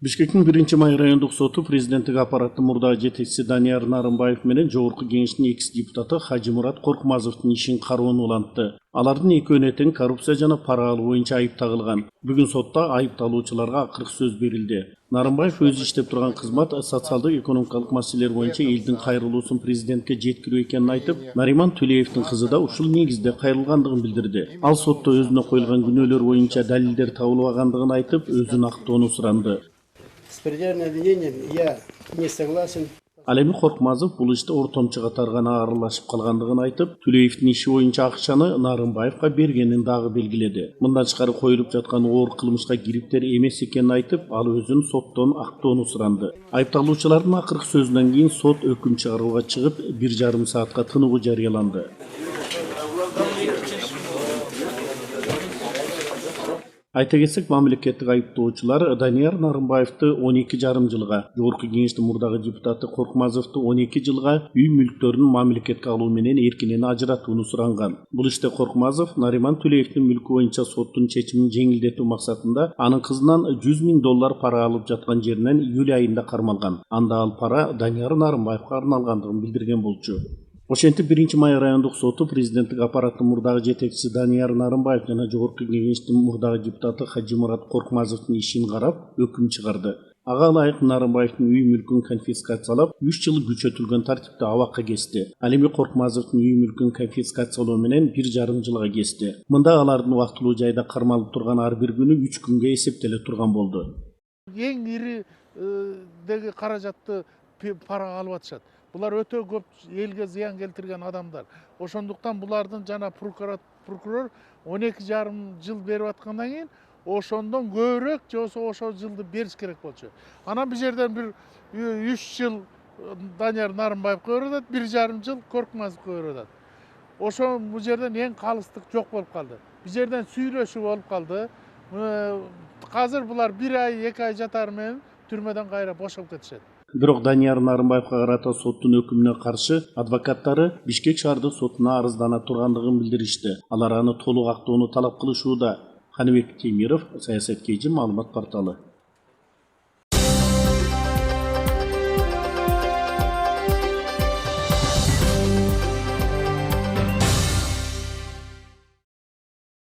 Бишкектин 1-май райондук соту президенттик аппараттын мурдагы жетекчиси Данияр Нарымбаев менен Жогорку Кеңештин экс депутаты Хажимурат Коркмазовдун ишин кароонун улантты. Алардын экөөнө тең коррупция жана пара алуу боюнча айып тагылган. Бүгүн сотто айыпталуучуларга акыркы сөз берилди. Нарымбаев өзү иштеп турган кызмат социалдык экономикалык маселелер боюнча элдин кайрылуусун президентке жеткирүү экенин айтып, Нариман Төлеевдин кызы да ушул негизде кайрылгандыгын билдирди. Ал сотто өзүнө коюлган күнөөлөр боюнча далилдер табылбагандыгын айтып, өзүн актоону суранды. С предъявленным обвинением я не согласен. Ал эми Коркмазов бул иште ортомчу катаргана аралашып калгандыгын айтып, Төлеевдин иши боюнча акчаны Нарымбаевга бергенин дагы белгиледи. Мындан тышкары коюлуп жаткан оор кылмышка кириптер эмес экенин айтып, ал өзүн соттон актоону суранды. Айыпталуучулардын акыркы сөзүнөн кийин сот өкүм чыгарууга чыгып, 1,5 саатка тыныгуу жарыяланды. Айта кетсек, мамлекеттик айыптоочулар Данияр Нарымбаевди 12,5 жылга, Жогорку Кеңештин мурдагы депутаты Коркмазовду 12 жылга үй мүлктөрүн мамлекетке алуу менен эркинен ажыратууну суранган. Бул иште Коркмазов Нариман Төлеевдин мүлкү боюнча соттун чечимин жеңилдетүү максатында анын кызынан $100,000 пара алып жаткан жеринен июль айында кармалган. Анда ал пара Данияр Нарымбаевга арналгандыгын билдирген болчу. Ошентип 1-май райондук соту президенттик аппараттын мурдагы жетекчиси Данияр Нарымбаев жана Жогорку Кеңештин мурдагы депутаты Хажимурат Коркмазовдун ишин карап, өкүм чыгарды. Ага ылайык Нарымбаевдин үй мүлкүн конфискациялап, 3 жыл күчөтүлгөн тартипте абакка кести. Ал эми Коркмазовдун үй мүлкүн конфискациялоо менен 1,5 жылга кести. Мында алардын убактылуу жайда кармалып турган ар бир күнү 3 күнгө эсептеле турган болду. Эң ири деги каражатты пара алып атышат. Булар өтө көп элге зыян келтирген адамдар. Ошондуктан булардын жана прокурор 12,5 жыл берип аткандан кийин ошондон көбүрөөк же болбосо ошол жылды бериш керек болчу. Анан бул жерден бир 3 жыл Данияр Нарымбаевге берип атат, 1,5 жыл Коркмазовго берип атат. Ошо бул жерден эң калыстык жок болуп калды. Бул жерден сүйлөшүү болуп калды. Азыр булар 1 ай, 2 ай жатары менен түрмөдөн кайра бошоп кетишет. Бирок Данияр Нарымбаевга карата соттун өкүмүнө каршы адвокаттары Бишкек шаардык сотуна арыздана тургандыгын билдиришти. Алар аны толук актоону талап кылышууда. Ханыбек Темиров, Саясаткейчи маалымат порталы.